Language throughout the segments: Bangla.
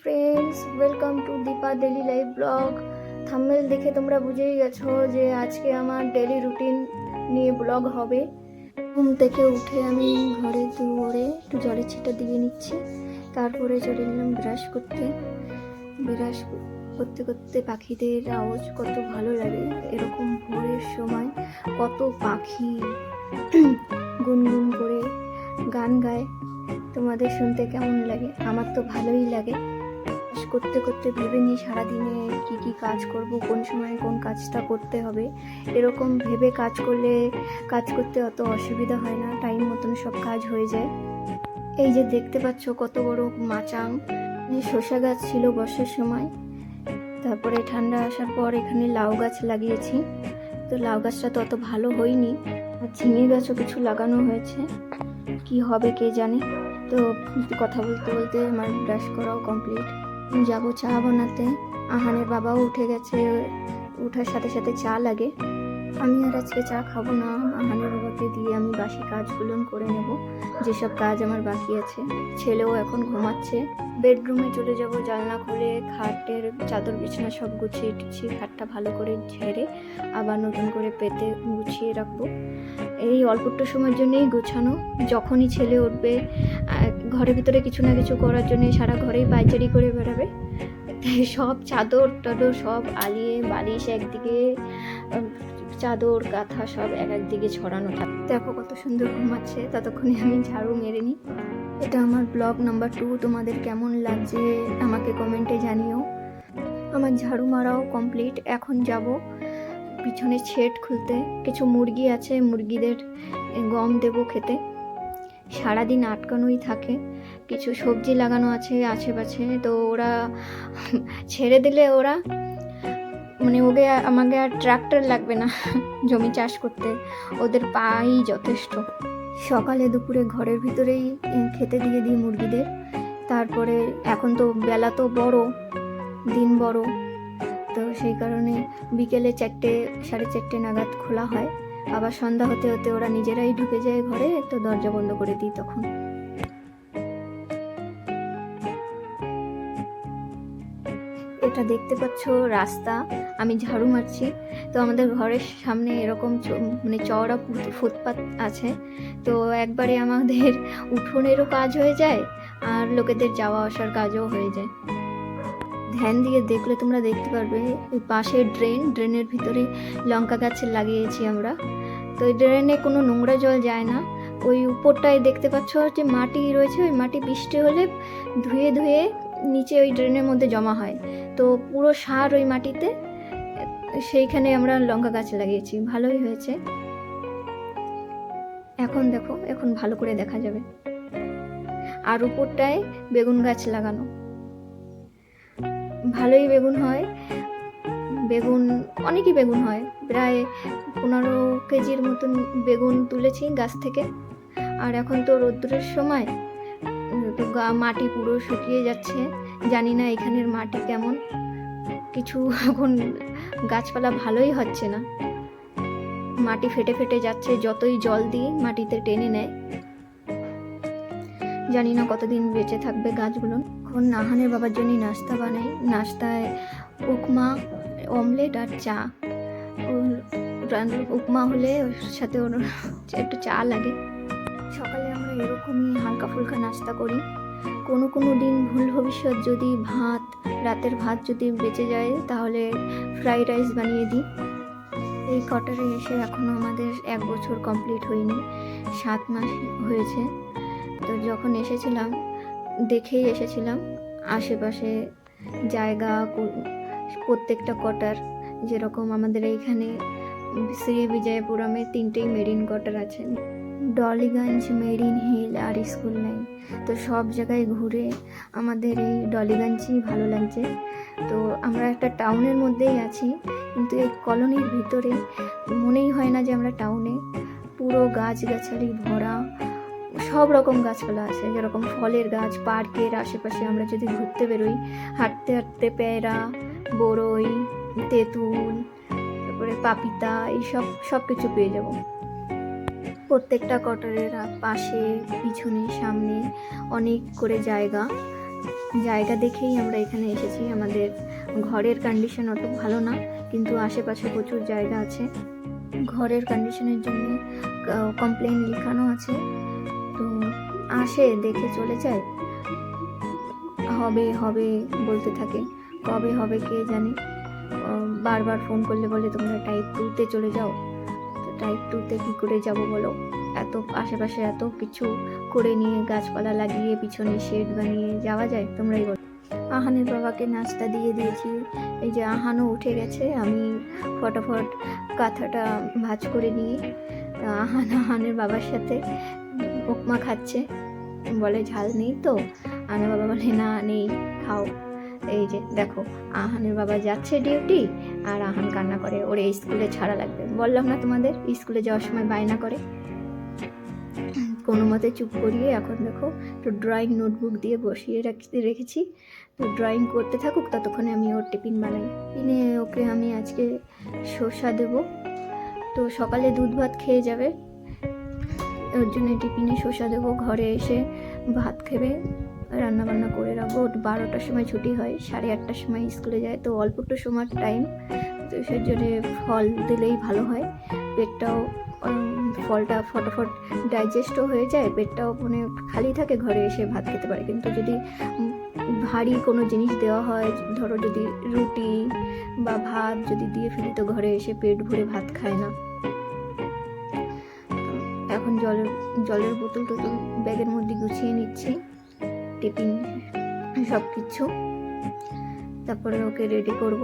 Friends, welcome to Deepa daily life blog. Thumbnail দেখে তোমরা বুঝেই গেছো যে আজকে আমার ডেলি রুটিন নিয়ে ব্লগ হবে। ঘুম থেকে উঠে আমি ঘরে দুয়ারে একটু জলের ছিটা দিয়ে নিচ্ছি, তারপরে চলে এলাম ব্রাশ করতে। ব্রাশ করতে করতে পাখিদের আওয়াজ কত ভালো লাগে, এরকম ভোরের সময় কত পাখি গুনগুন করে গান গায়। তোমাদের শুনতে কেমন লাগে? আমার তো ভালোই লাগে। কাজ করতে করতে ভেবে নিই সারাদিনে কি কি কাজ করব, কোন সময় কোন কাজটা করতে হবে। এরকম ভেবে কাজ করলে কাজ করতে অত অসুবিধা হয় না, টাইম মতন সব কাজ হয়ে যায়। এই যে দেখতে পাচ্ছ কত বড় মাচাং, শসা গাছ ছিল বর্ষার সময়, তারপরে ঠান্ডা আসার পর এখানে লাউ গাছ লাগিয়েছি। তো লাউ গাছটা তো অত ভালো হয়নি, আর ঝিঙে গাছও কিছু লাগানো হয়েছে, কি হবে কে জানে। তো কথা বলতে বলতে আমার ব্রাশ করাও কমপ্লিট। যাবো চা বানাতে। আহানের বাবাও উঠে গেছে, উঠার সাথে সাথে চা লাগে। আমি আর আজকে চা খাবো না, আহানের বাবাকে দিয়ে আমি বাসি কাজগুলো করে নেব, যেসব কাজ আমার বাকি আছে। ছেলেও এখন ঘুমাচ্ছে। বেডরুমে চলে যাব, জানলা খুলে খাটের চাদর বিছানা সব গুছিয়ে টুছিয়ে খাটটা ভালো করে ঝেড়ে আবার নতুন করে পেতে গুছিয়ে রাখবো। এই অল্প একটু সময়ের জন্যই গোছানো, যখনই ছেলে উঠবে ঘরের ভিতরে কিছু না কিছু করার জন্য সারা ঘরেই পায়চারি করে বেড়াবে। সব চাদর টাদর সব আলিয়ে বালিশ একদিকে, চাদর কাঁথা সব এক একদিকে ছড়ানো থাকে। দেখো কত সুন্দর ঘুমাচ্ছে, ততক্ষণে আমি ঝাড়ু মেরে নিই। এটা আমার ব্লগ নাম্বার 2। তোমাদের কেমন লাগছে আমাকে কমেন্টে জানিও। আমার ঝাড়ু মারাও কমপ্লিট। এখন যাব পিছনে শেড খুলতে, কিছু মুরগি আছে, মুরগিদের গম দেবো খেতে। সারাদিন আটকানোই থাকে, কিছু সবজি লাগানো আছে আশেপাশে, তো ওরা ছেড়ে দিলে ওরা আমাকে আর ট্রাক্টর লাগবে না জমি চাষ করতে, ওদের পাই যথেষ্ট। সকালে দুপুরে ঘরের ভিতরেই খেতে দিয়ে দিই মুরগিদের। তারপরে এখন তো বেলা তো বড়, দিন বড়, তো সেই কারণে বিকেলে 4টে 4:30 নাগাদ খোলা হয়। আবার সন্ধ্যা হতে হতে ওরা নিজেরাই ঢুকে যায় ঘরে, তো দরজা বন্ধ করে দিই তখন। এটা দেখতে পাচ্ছ রাস্তা, আমি ঝাড়ু মারছি। তো আমাদের ঘরের সামনে এরকম চওড়া ফুটপাত আছে, তো একবারে আমাদের উঠোনেরও কাজ হয়ে যায় আর লোকেদের যাওয়া আসার কাজও হয়ে যায়। ধ্যান দিয়ে দেখলে তোমরা দেখতে পারবে ওই পাশে ড্রেনের ভিতরে লঙ্কা গাছ লাগিয়েছি আমরা। তো ওই ড্রেনে কোনো নোংরা জল যায় না, ওই উপরটায় দেখতে পাচ্ছ যে মাটি রয়েছে, ওই মাটি বৃষ্টি হলে ধুয়ে ধুয়ে নিচে ওই ড্রেনের মধ্যে জমা হয়, তো পুরো সার ওই মাটিতে, সেইখানে আমরা লঙ্কা গাছ লাগিয়েছি, ভালোই হয়েছে। এখন দেখো, এখন ভালো করে দেখা যাবে। আর উপরটায় বেগুন গাছ লাগানো, ভালোই বেগুন হয়। বেগুন অনেকই বেগুন হয়, প্রায় 15 কেজির মতন বেগুন তুলেছি গাছ থেকে। আর এখন তো রোদ্দুরের সময়, তো মাটি পুরো শুকিয়ে যাচ্ছে, জানি না এখানের মাটি কেমন, কিছু এখন গাছপালা ভালোই হচ্ছে না, মাটি ফেটে ফেটে যাচ্ছে, যতই জল দিই মাটিতে টেনে নেয়। জানি না কতদিন বেঁচে থাকবে গাছগুলো। এখন নাহানের বাবার জন্যই নাস্তা বানাই। নাস্তায় উপমা, অমলেট আর চা। উপমা হলে ওর সাথে ওর একটু চা লাগে। সকালে আমরা এরকমই হালকা ফুলকা নাস্তা করি। কোনো কোনো দিন ভুল ভবিষ্যৎ যদি রাতের ভাত যদি বেঁচে যায় তাহলে ফ্রাইড রাইস বানিয়ে দিই। এই কোয়ার্টারে এসে এখনও আমাদের 1 বছর কমপ্লিট হয়নি, 7 মাস হয়েছে। তো যখন এসেছিলাম দেখেই এসেছিলাম আশেপাশে জায়গা, প্রত্যেকটা কোয়ার্টার, যেরকম আমাদের এইখানে শ্রী বিজয়পুরমে 3টেই মেরিন কোয়ার্টার আছে, ডলিগঞ্জ, মেরিন হিল আর স্কুল লাইন। তো সব জায়গায় ঘুরে আমাদের এই ডলিগঞ্জই ভালো লাগছে। তো আমরা একটা টাউনের মধ্যেই আছি, কিন্তু এই কলোনির ভিতরে মনেই হয় না যে আমরা টাউনে। পুরো গাছগাছালি ভরা, সব রকম গাছপালা আছে, যেরকম ফলের গাছ। পার্কের আশেপাশে আমরা যদি ঘুরতে বেরোই, হাঁটতে হাঁটতে পেয়ারা, বড়ই, তেঁতুল, তারপরে পাপিতা, এইসব সব কিছু পেয়ে যাব। প্রত্যেকটা কোয়ার্টারের পাশে পিছনে সামনে অনেক করে জায়গা, জায়গা দেখেই আমরা এখানে এসেছি। আমাদের ঘরের কন্ডিশন অত ভালো না, কিন্তু আশেপাশে প্রচুর জায়গা আছে। ঘরের কন্ডিশনের জন্য কমপ্লেন লেখানো আছে, তো আসে দেখে চলে যায়, হবে হবে বলতে থাকে, কবে হবে কে জানে। বারবার ফোন করলে বলে তোমরা টাইপ 2-তে চলে যাও। তো টাইপ 2-তে কী করে যাব বলো? এত আশেপাশে এত কিছু করে নিয়ে গাছপালা লাগিয়ে পিছনে শেড বানিয়ে যাওয়া যায়? তোমরাই বলো। আহানের বাবাকে নাস্তা দিয়ে দিয়েছি। এই যে আহানও উঠে গেছে, আমি ফটাফট কাঁথাটা ভাঁজ করে নিয়ে আহানের বাবার সাথে উপমা খাচ্ছে। বলে ঝাল নেই তো? আহানের বাবা বলে না নেই, খাও। এই যে দেখো, আহানের বাবা যাচ্ছে ডিউটি আর আহান কান্না করে, ওরে স্কুলে ছাড়া লাগবে। বললাম না তোমাদের, স্কুলে যাওয়ার সময় বায়না করে। কোনো মতে চুপ করিয়ে এখন দেখো তো ড্রয়িং নোটবুক দিয়ে বসিয়ে রেখেছি। তো ড্রয়িং করতে থাকুক, ততক্ষণে আমি ওর টিফিন বানাই। টিফিনে ওকে আমি আজকে শসা দেবো। তো সকালে দুধ ভাত খেয়ে যাবে, ওর জন্য টিফিনে শসা দেবো। ঘরে এসে ভাত খেবে, রান্না বান্না করে রাখবো। 12টার সময় ছুটি হয়, 8:30টার সময় স্কুলে যায়, তো অল্প একটু সময় টাইম, তো সেই জন্যে ফল দিলেই ভালো হয়। পেটটাও ফলটা ফটাফট ডাইজেস্টও হয়ে যায়, পেটটাও মানে খালি থাকে, ঘরে এসে ভাত খেতে পারে। কিন্তু যদি ভারী কোনো জিনিস দেওয়া হয়, ধরো যদি রুটি বা ভাত যদি দিয়ে ফেলি, তো ঘরে এসে পেট ভরে ভাত খায় না। এখন জলের বোতল টোতল ব্যাগের মধ্যে গুছিয়ে নিচ্ছি, টিফিন সব কিছু, তারপরে ওকে রেডি করব।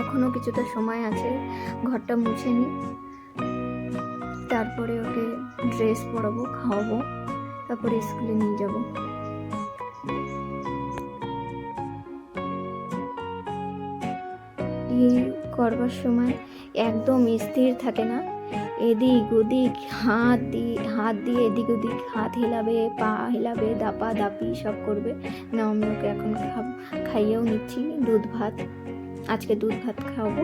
এখনো কিছুটা সময় আছে, ঘরটা মুছে নিই, তারপরে ওকে ড্রেস পরাবো, খাওয়াবো, তারপরে স্কুলে নিয়ে যাব। করবার সময় একদম স্থির থাকে না, এদিক ওদিক হাত দিয়ে এদিক ওদিক হাত হিলাবে, পা হিলাবে, দাপা দাপি সব করবে। না, আমি ওকে এখন খাইয়েও নিচ্ছি দুধ ভাত, আজকে দুধ ভাত খাওয়াবো।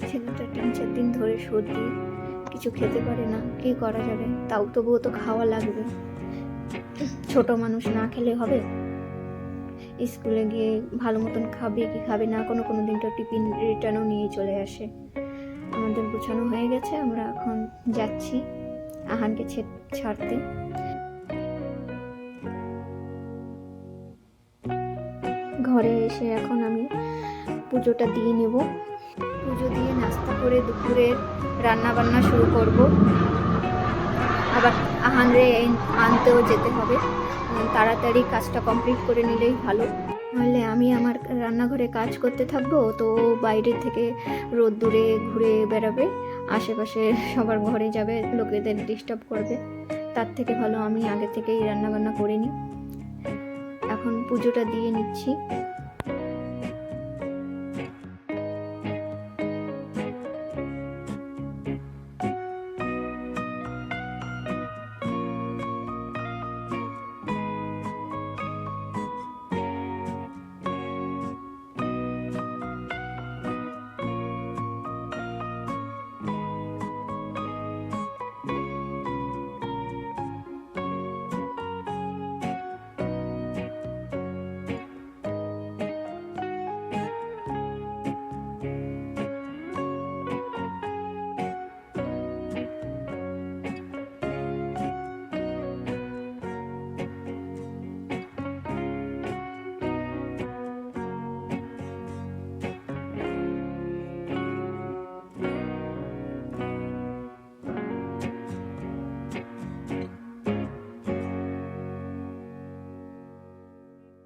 ছেলেটা 3-4 দিন ধরে সর্দি, কিছু খেতে পারে না, কি করা যাবে? তাও তবুও তো খাওয়া লাগবে, ছোট মানুষ, না খেলে হবে? স্কুলে গিয়ে ভালো মতন খাবে কি খাবে না, কোনো দিন তো টিফিন রিটার্নও নিয়ে চলে আসে। আমাদের গোছানো হয়ে গেছে, আমরা এখন যাচ্ছি আহানকে ছাড়তে। ঘরে এসে এখন আমি পুজোটা দিয়ে নেব, পুজো দিয়ে নাস্তা করে দুপুরে রান্না বান্না শুরু করব। আবার আহানরে আনতেও যেতে হবে, তাড়াতাড়ি কাজটা কমপ্লিট করে নিলেই ভালো, নাহলে আমি আমার রান্নাঘরে কাজ করতে থাকবো, তো বাইরে থেকে রোদ্দুরে ঘুরে বেড়াবে, আশেপাশে সবার ঘরে যাবে, লোকেদের ডিস্টার্ব করবে। তার থেকে ভালো আমি আগে থেকেই রান্না বান্না করে নিই। এখন পুজোটা দিয়ে নিচ্ছি।